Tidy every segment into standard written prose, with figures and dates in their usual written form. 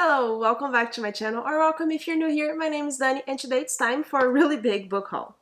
Hello, welcome back to my channel, or welcome if you're new here. My name is Dani, and today it's time for a really big book haul.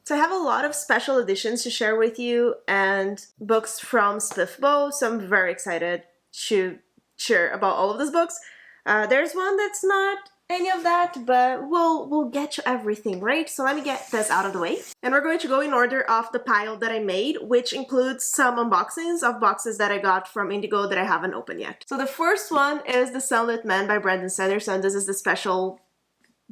So I have a lot of special editions to share with you and books from Spiffbo, so I'm very excited to share about all of these books. There's one that's not any of that, but we'll get to everything, right? So let me get this out of the way. And we're going to go in order of the pile that I made, which includes some unboxings of boxes that I got from Indigo that I haven't opened yet. So the first one is The Sunlit Man by Brandon Sanderson. This is the special,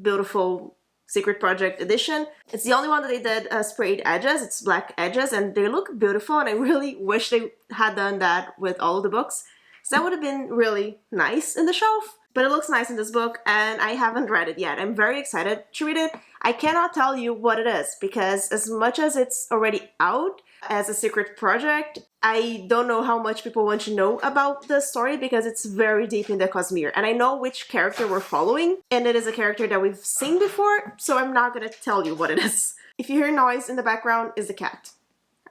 beautiful Secret Project edition. It's the only one that they did sprayed edges. It's black edges and they look beautiful, and I really wish they had done that with all of the books. So that would have been really nice in the shelf. But it looks nice in this book, and I haven't read it yet. I'm very excited to read it. I cannot tell you what it is, because as much as it's already out as a secret project, I don't know how much people want to know about the story, because it's very deep in the Cosmere. And I know which character we're following, and it is a character that we've seen before, so I'm not gonna tell you what it is. If you hear noise in the background, it's the cat.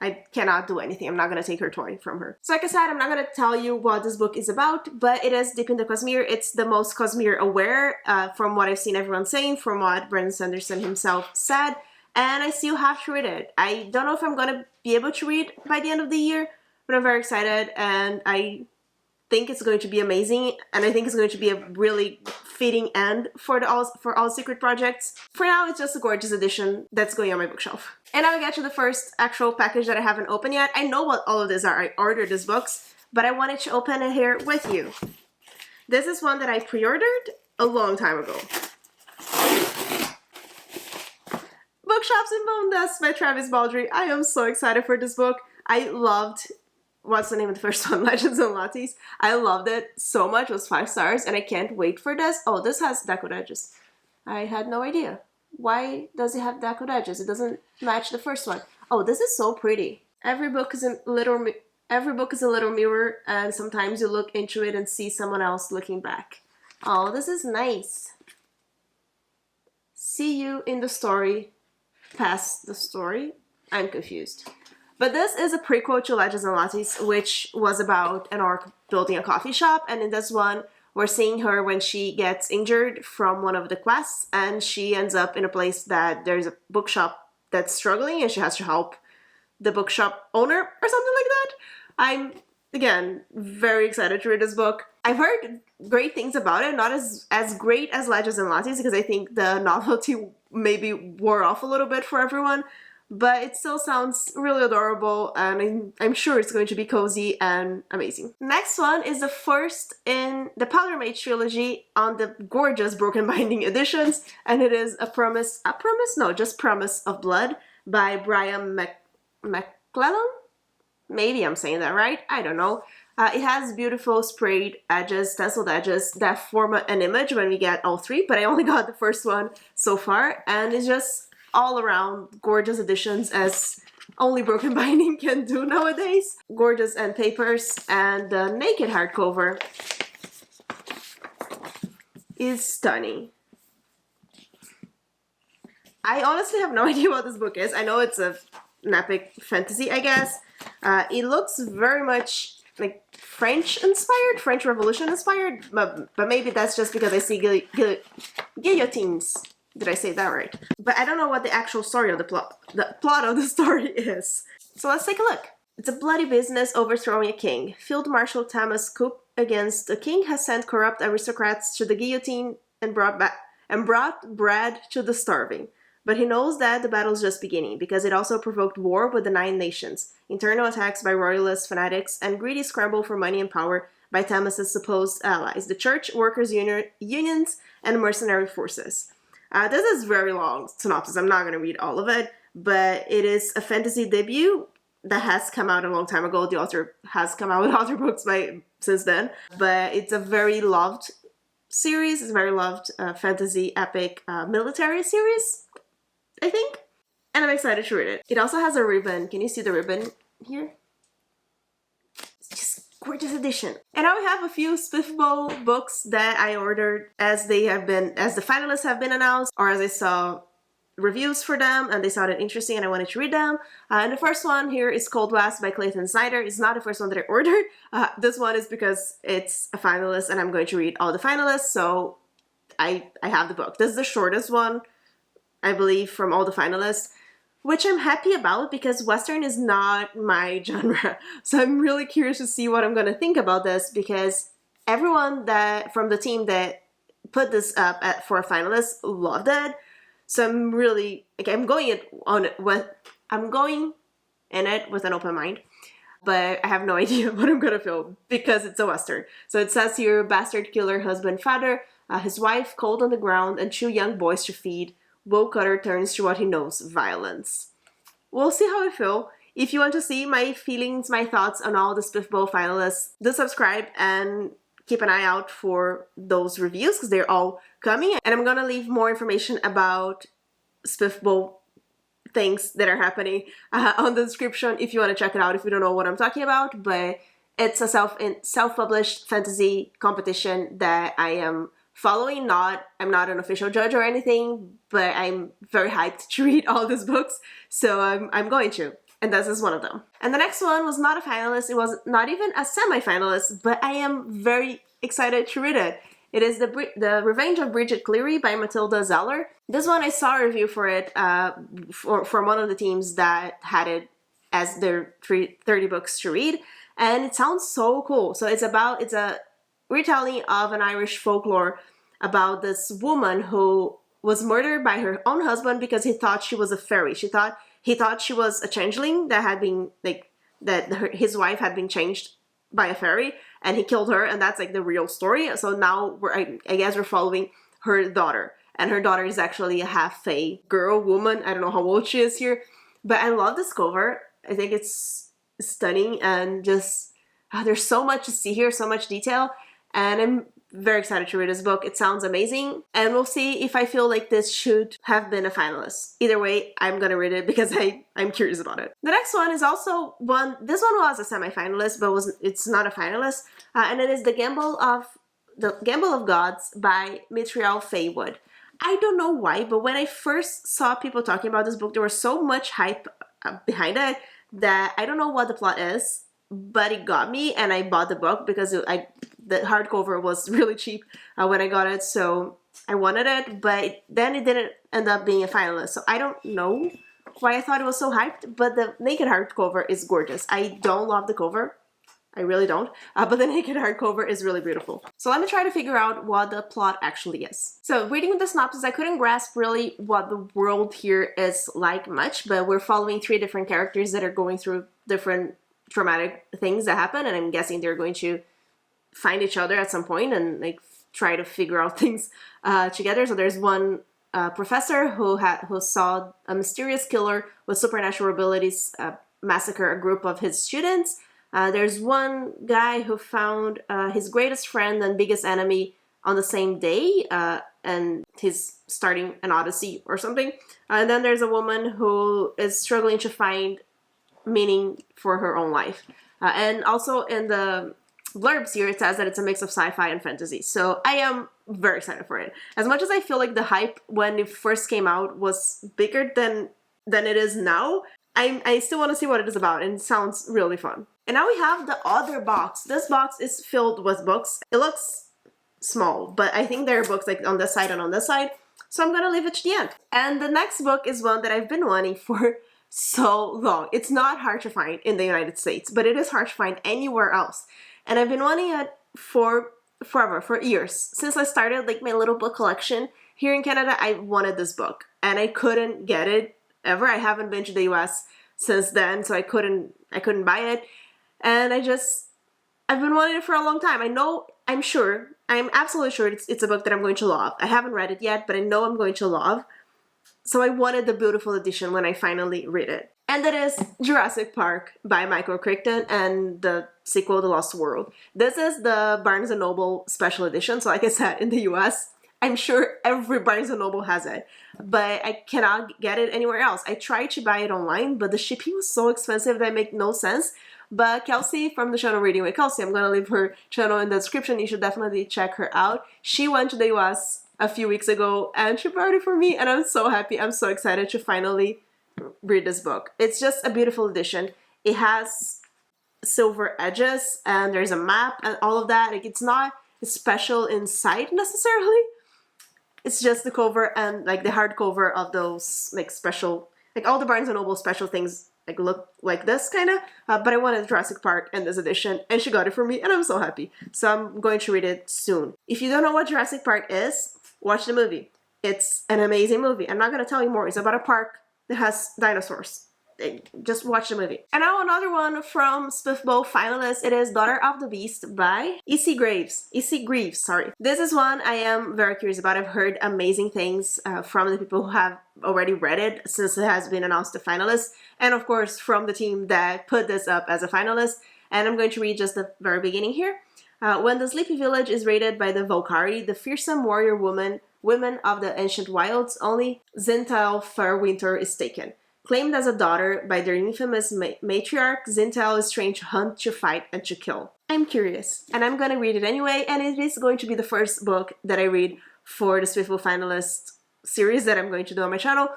I cannot do anything. I'm not going to take her toy from her. So like I said, I'm not going to tell you what this book is about, but it is deep in the Cosmere. It's the most Cosmere aware from what I've seen everyone saying, from what Brandon Sanderson himself said, and I still have to read it. I don't know if I'm going to be able to read by the end of the year, but I'm very excited, and I think it's going to be amazing, and I think it's going to be a really fitting end for all secret projects. For now, it's just a gorgeous edition that's going on my bookshelf. And now we get to the first actual package that I haven't opened yet. I know what all of these are. I ordered these books, but I wanted to open it here with you. This is one that I pre-ordered a long time ago. Bookshops and Bone Dust by Travis Baldree. I am so excited for this book. I loved, what's the name of the first one? Legends and Lattes. I loved it so much. It was 5 stars, and I can't wait for this. Oh, this has decorated edges. I had no idea. Why does it have decorated edges? It doesn't match the first one. Oh, this is so pretty. Every book is a little mirror, and sometimes you look into it and see someone else looking back. Oh, this is nice. See you in the story, past the story. I'm confused. But this is a prequel to Legends and Lattes, which was about an orc building a coffee shop, and in this one, we're seeing her when she gets injured from one of the quests, and she ends up in a place that there's a bookshop that's struggling, and she has to help the bookshop owner or something like that. I'm, again, very excited to read this book. I've heard great things about it, not as great as Legends and Lattes, because I think the novelty maybe wore off a little bit for everyone. But it still sounds really adorable, and I'm sure it's going to be cozy and amazing. Next one is the first in the Powder Mage trilogy on the gorgeous Broken Binding editions, and it is Promise of Blood by Brian McClellan? Maybe I'm saying that right, I don't know. It has beautiful sprayed edges, stenciled edges that form an image when we get all 3, but I only got the first one so far, and it's just all around gorgeous editions, as only Broken Binding can do nowadays. Gorgeous end papers, and the naked hardcover is stunning. I honestly have no idea what this book is. I know it's an epic fantasy, I guess. It looks very much like French inspired, French Revolution inspired, but maybe that's just because I see guillotines. Did I say that right? But I don't know what the actual story of the plot of the story is. So let's take a look. It's a bloody business overthrowing a king. Field Marshal Thomas' coup against the king has sent corrupt aristocrats to the guillotine and brought bread to the starving. But he knows that the battle's just beginning, because it also provoked war with the 9 nations, internal attacks by royalist fanatics, and greedy scramble for money and power by Thomas's supposed allies, the church, workers' unions, and mercenary forces. This is very long synopsis. I'm not going to read all of it, but it is a fantasy debut that has come out a long time ago. The author has come out with other books since then, but it's a very loved series. It's a very loved fantasy epic military series, I think, and I'm excited to read it. It also has a ribbon. Can you see the ribbon here? It's just gorgeous edition. And now we have a few Spiffbo books that I ordered as the finalists have been announced, or as I saw reviews for them and they sounded interesting and I wanted to read them. And the first one here is Cold West by Clayton Snyder. It's not the first one that I ordered. This one is because it's a finalist and I'm going to read all the finalists, so I have the book. This is the shortest one, I believe, from all the finalists, which I'm happy about because Western is not my genre. So I'm really curious to see what I'm going to think about this, because everyone that from the team that put this up for a finalist loved it. So I'm really, I'm going in it with an open mind, but I have no idea what I'm gonna feel because it's a Western. So it says here, bastard killer, husband, father, his wife cold on the ground and 2 young boys to feed. Will Cutter turns to what he knows, violence. We'll see how I feel. If you want to see my feelings, my thoughts on all the Spiffbo finalists, do subscribe and keep an eye out for those reviews because they're all coming. And I'm gonna leave more information about Spiffbo things that are happening on the description if you want to check it out if you don't know what I'm talking about. But it's a self-published fantasy competition that I am following. I'm not an official judge or anything, but I'm very hyped to read all these books, so I'm going to. And this is one of them. And the next one was not a finalist. It was not even a semi-finalist, but I am very excited to read it. It is The Revenge of Bridget Cleary by Matilda Zeller. This one I saw a review for it from one of the teams that had it as their 30 books to read, and it sounds so cool. So it's a retelling of an Irish folklore about this woman who was murdered by her own husband because he thought she was a fairy. He thought she was a changeling that had been his wife had been changed by a fairy, and he killed her, and that's like the real story. So now I guess we're following her daughter, and her daughter is actually a half-fae woman. I don't know how old she is here, but I love this cover. I think it's stunning, and just there's so much to see here, so much detail, and I'm very excited to read this book. It sounds amazing, and we'll see if I feel like this should have been a finalist. Either way, I'm gonna read it because I'm curious about it. The next one is also one. This one was a semi-finalist, but it's not a finalist, and it is The Gamble of Gods by Mitriel Faywood. I don't know why, but when I first saw people talking about this book, there was so much hype behind it that I don't know what the plot is, but it got me, and I bought the book because the hardcover was really cheap when I got it, so I wanted it, but then it didn't end up being a finalist. So I don't know why I thought it was so hyped, but the naked hardcover is gorgeous. I don't love the cover. I really don't, but the naked hardcover is really beautiful. So let me try to figure out what the plot actually is. So reading the synopsis, I couldn't grasp really what the world here is like much, but we're following 3 different characters that are going through different traumatic things that happen, and I'm guessing they're going to find each other at some point and like try to figure out things together. So there's one professor who saw a mysterious killer with supernatural abilities massacre a group of his students. There's one guy who found his greatest friend and biggest enemy on the same day, and he's starting an odyssey or something. And then there's a woman who is struggling to find meaning for her own life. And also in the blurbs here, it says that it's a mix of sci-fi and fantasy. So I am very excited for it. As much as I feel like the hype when it first came out was bigger than it is now, I still want to see what it is about, and it sounds really fun. And now we have the other box. This box is filled with books. It looks small, but I think there are books like on this side and on this side, so I'm gonna leave it to the end. And the next book is one that I've been wanting for so long. It's not hard to find in the United States, but it is hard to find anywhere else. And I've been wanting it for forever, for years. Since I started like my little book collection here in Canada, I wanted this book, and I couldn't get it ever. I haven't been to the US since then, so I couldn't buy it. And I've been wanting it for a long time. I'm absolutely sure it's a book that I'm going to love. I haven't read it yet, but I know I'm going to love. So I wanted the beautiful edition when I finally read it. And that is Jurassic Park by Michael Crichton and the sequel, The Lost World. This is the Barnes & Noble special edition. So like I said, in the US, I'm sure every Barnes & Noble has it, but I cannot get it anywhere else. I tried to buy it online, but the shipping was so expensive that it made no sense. But Kelsey from the channel Reading with Kelsey, I'm gonna leave her channel in the description. You should definitely check her out. She went to the US a few weeks ago and she brought it for me, and I'm so happy. I'm so excited to finally read this book. It's just a beautiful edition. It has silver edges and there's a map and all of that. Like, it's not special inside necessarily. It's just the cover and like the hardcover of those like special, like all the Barnes & Noble special things like look like this kind of, but I wanted Jurassic Park in this edition and she got it for me and I'm so happy. So I'm going to read it soon. If you don't know what Jurassic Park is, watch the movie. It's an amazing movie. I'm not going to tell you more. It's about a park that has dinosaurs. Just watch the movie. And now another one from Spiffbo finalist. It is Daughter of the Beast by E.C. Greaves, sorry. This is one I am very curious about. I've heard amazing things from the people who have already read it since it has been announced a finalist, and of course from the team that put this up as a finalist. And I'm going to read just the very beginning here. When the Sleepy Village is raided by the Volcari, the fearsome warrior women of the ancient wilds, only Zintal Fairwinter is taken. Claimed as a daughter by their infamous matriarch, Zintal is trained to hunt, to fight, and to kill. I'm curious, and I'm gonna read it anyway, and it is going to be the first book that I read for the Spiffbo finalist series that I'm going to do on my channel.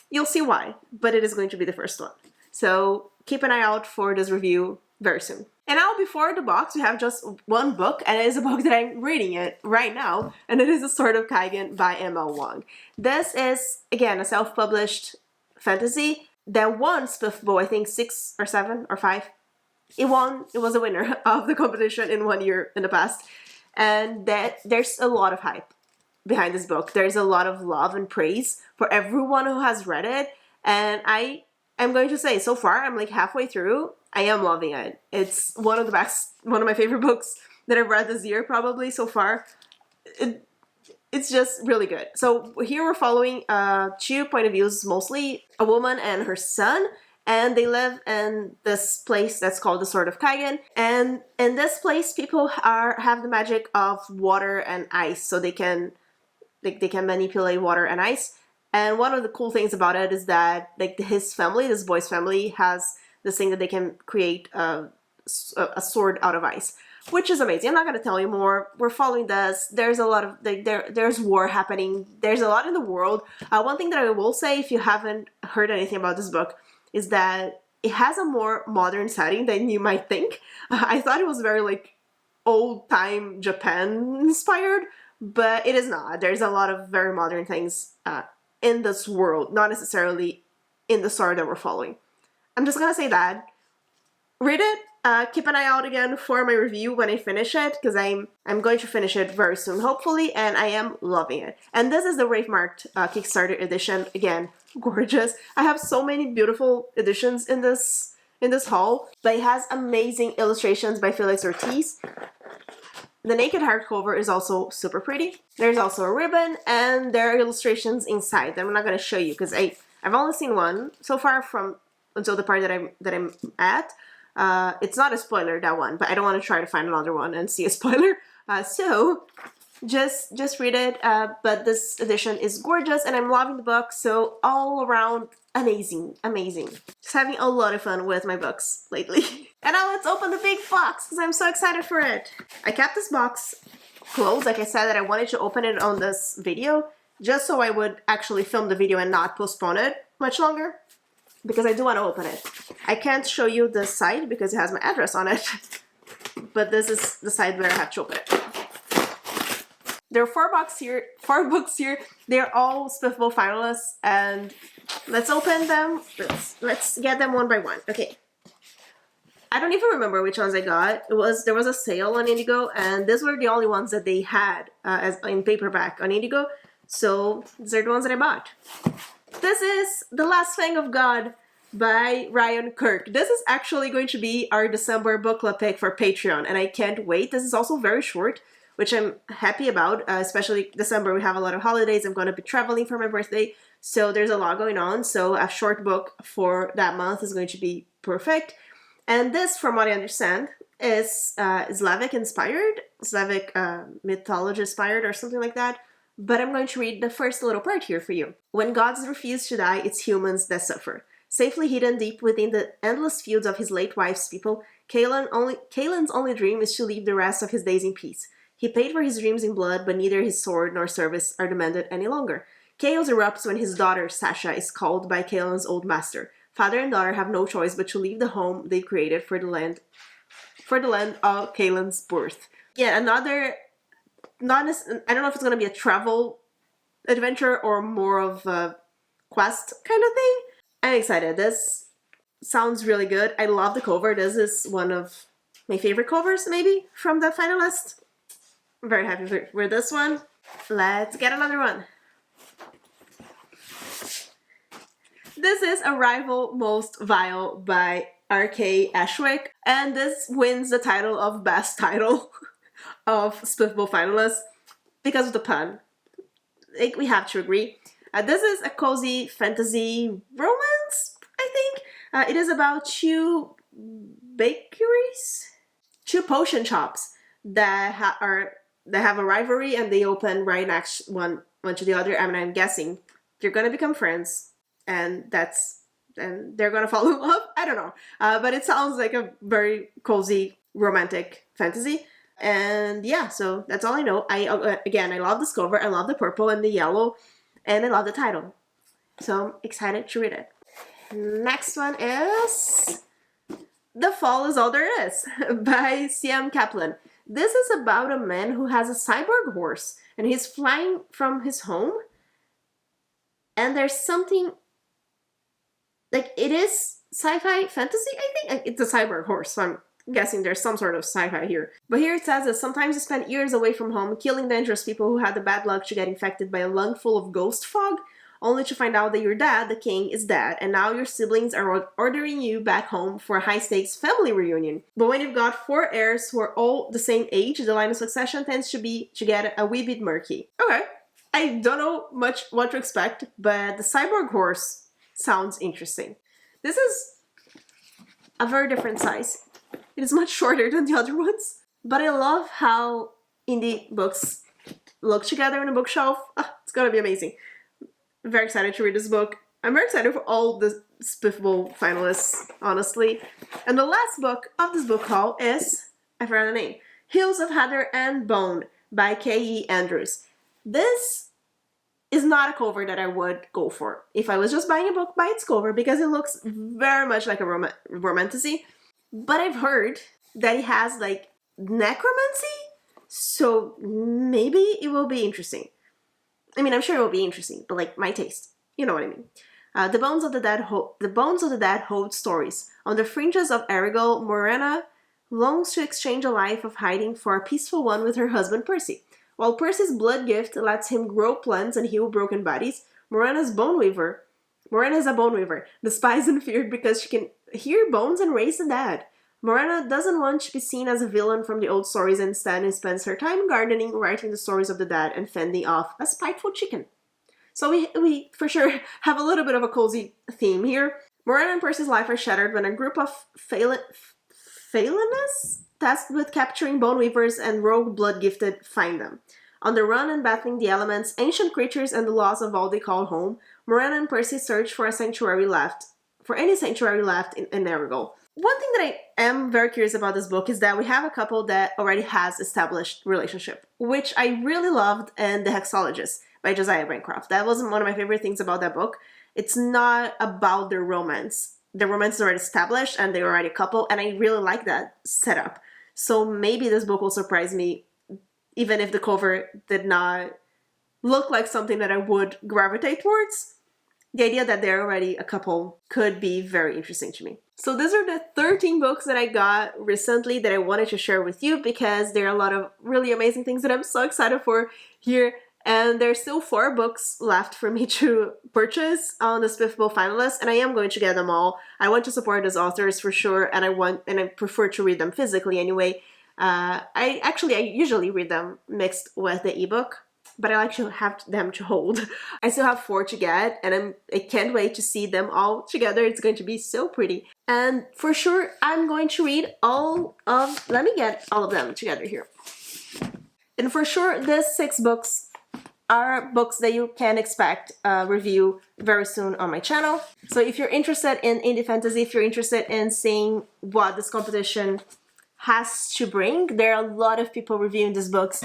You'll see why, but it is going to be the first one. So keep an eye out for this review very soon. And now before the box, we have just one book, and it is a book that I'm reading it right now, and it is The Sword of Kaigen by M.L. Wong. This is, again, a self-published fantasy that won Spiffbo, I think 6 or 7 or 5. It won, it was a winner of the competition in 1 year in the past. And that there's a lot of hype behind this book. There's a lot of love and praise for everyone who has read it. And I'm going to say, so far, I'm like halfway through. I am loving it. It's one of the best, one of my favorite books that I've read this year probably so far. It's just really good. So here we're following 2 point of views, mostly a woman and her son, and they live in this place that's called the Sword of Kaigen. And in this place, people have the magic of water and ice, so they can manipulate water and ice. And one of the cool things about it is that like his family, this boy's family, has this thing that they can create a sword out of ice, which is amazing. I'm not going to tell you more. We're following this. There's a lot of, there's war happening. There's a lot in the world. One thing that I will say, if you haven't heard anything about this book, is that it has a more modern setting than you might think. I thought it was very like old-time Japan inspired, but it is not. There's a lot of very modern things in this world, not necessarily in the story that we're following. I'm just going to say that. Read it. Keep an eye out again for my review when I finish it, because I'm going to finish it very soon, hopefully, and I am loving it. And this is the Rave Marked Kickstarter edition. Again, gorgeous. I have so many beautiful editions in this haul, but it has amazing illustrations by Felix Ortiz. The naked hardcover is also super pretty. There's also a ribbon, and there are illustrations inside that I'm not going to show you because I've only seen one so far from until the part that I'm at. It's not a spoiler, that one, but I don't want to try to find another one and see a spoiler. So just read it. But this edition is gorgeous and I'm loving the book. So all around amazing. Just having a lot of fun with my books lately. And now let's open the big box because I'm so excited for it. I kept this box closed. Like I said, that I wanted to open it on this video just so I would actually film the video and not postpone it much longer, because I do want to open it. I can't show you the side because it has my address on it, but this is the side where I have to open it. There are 4 books here. They're all Spiffbo finalists, and let's open them. Let's get them one by one. Okay. I don't even remember which ones I got. There was a sale on Indigo, and these were the only ones that they had as in paperback on Indigo. So these are the ones that I bought. This is The Last Fang of God by Ryan Kirk. This is actually going to be our December book club pick for Patreon, and I can't wait. This is also very short, which I'm happy about, especially December. We have a lot of holidays. I'm going to be traveling for my birthday, so there's a lot going on. So a short book for that month is going to be perfect. And this, from what I understand, is Slavic inspired, Slavic mythology inspired or something like that. But I'm going to read the first little part here for you. When gods refuse to die, it's humans that suffer. Safely hidden deep within the endless fields of his late wife's people, Kalen's only dream is to live the rest of his days in peace. He paid for his dreams in blood, but neither his sword nor service are demanded any longer. Chaos erupts when his daughter, Sasha, is called by Kalen's old master. Father and daughter have no choice but to leave the home they created for the land of Kalen's birth. Yeah, another, I don't know if it's going to be a travel adventure or more of a quest kind of thing. I'm excited. This sounds really good. I love the cover. This is one of my favorite covers, maybe, from the finalist. I'm very happy with this one. Let's get another one. This is Arrival Most Vile by R.K. Ashwick, and this wins the title of best title of Spiffable finalists because of the pun. Like, we have to agree. This is a cozy fantasy romance, I think. It is about two potion shops that have a rivalry, and they open right next one to the other. I mean, I'm guessing they're gonna become friends, and they're gonna fall in love. I don't know, but it sounds like a very cozy romantic fantasy. And yeah, so that's all I know. I love this cover. I love the purple and the yellow, and I love the title. So I'm excited to read it. Next one is The Fall Is All There Is by C.M. Kaplan. This is about a man who has a cyborg horse, and he's flying from his home, and there's something, like, it is sci-fi fantasy, I think? It's a cyborg horse, so I'm guessing there's some sort of sci-fi here. But here it says that sometimes you spend years away from home, killing dangerous people who had the bad luck to get infected by a lung full of ghost fog, only to find out that your dad, the king, is dead, and now your siblings are ordering you back home for a high-stakes family reunion. But when you've got 4 heirs who are all the same age, the line of succession tends to get a wee bit murky. Okay, I don't know much what to expect, but the cyborg horse sounds interesting. This is a very different size. It is much shorter than the other ones, but I love how indie books look together in a bookshelf. It's gonna be amazing. I'm very excited to read this book. I'm very excited for all the Spiffable finalists, honestly. And the last book of this book haul is, I forgot the name, Hills of Heather and Bone by K.E. Andrews. This is not a cover that I would go for if I was just buying a book by its cover, because it looks very much like a romantasy. But I've heard that it has, like, necromancy, so maybe it will be interesting. I mean, I'm sure it will be interesting, but, like, my taste. You know what I mean. The Bones of the Dead hold stories. On the fringes of Erigal, Morena longs to exchange a life of hiding for a peaceful one with her husband Percy. While Percy's blood gift lets him grow plants and heal broken bodies, Morena is a bone weaver, despised and feared because she can hear bones and raise the dead. Morena doesn't want to be seen as a villain from the old stories, and instead spends her time gardening, writing the stories of the dead, and fending off a spiteful chicken. So we for sure have a little bit of a cozy theme here. Morena and Percy's life are shattered when a group of Phalanists tasked with capturing bone weavers and rogue blood-gifted find them. On the run and battling the elements, ancient creatures, and the loss of all they call home, Morena and Percy search for any sanctuary left in Erigal. One thing that I am very curious about this book is that we have a couple that already has established relationship, which I really loved in The Hexologist by Josiah Bancroft. That was one of my favorite things about that book. It's not about their romance. Their romance is already established and they're already a couple, and I really like that setup. So maybe this book will surprise me, even if the cover did not look like something that I would gravitate towards. The idea that they're already a couple could be very interesting to me. So these are the 13 books that I got recently that I wanted to share with you, because there are a lot of really amazing things that I'm so excited for here. And there's still 4 books left for me to purchase on the Spiffable finalists, and I am going to get them all. I want to support those authors for sure, and I prefer to read them physically anyway. I usually read them mixed with the ebook, but I like to have them to hold. I still have 4 to get, and I can't wait to see them all together. It's going to be so pretty. And for sure, I'm going to read let me get all of them together here. And for sure, these 6 books are books that you can expect a review very soon on my channel. So if you're interested in indie fantasy, if you're interested in seeing what this competition has to bring, there are a lot of people reviewing these books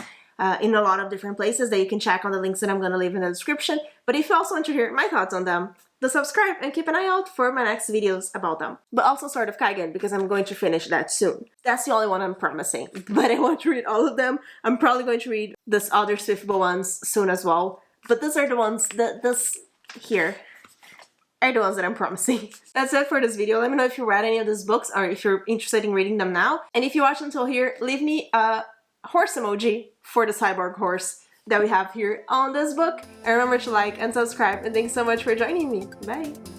in a lot of different places that you can check on the links that I'm going to leave in the description. But if you also want to hear my thoughts on them, then subscribe and keep an eye out for my next videos about them. But also Sword of Kaigen, because I'm going to finish that soon. That's the only one I'm promising, but I want to read all of them. I'm probably going to read this other Swiftbow ones soon as well. But these are the ones that here are the ones that I'm promising. That's it for this video. Let me know if you read any of these books or if you're interested in reading them now. And if you watched until here, leave me a horse emoji for the cyborg horse that we have here on this book. And remember to like and subscribe, and thanks so much for joining me. Bye!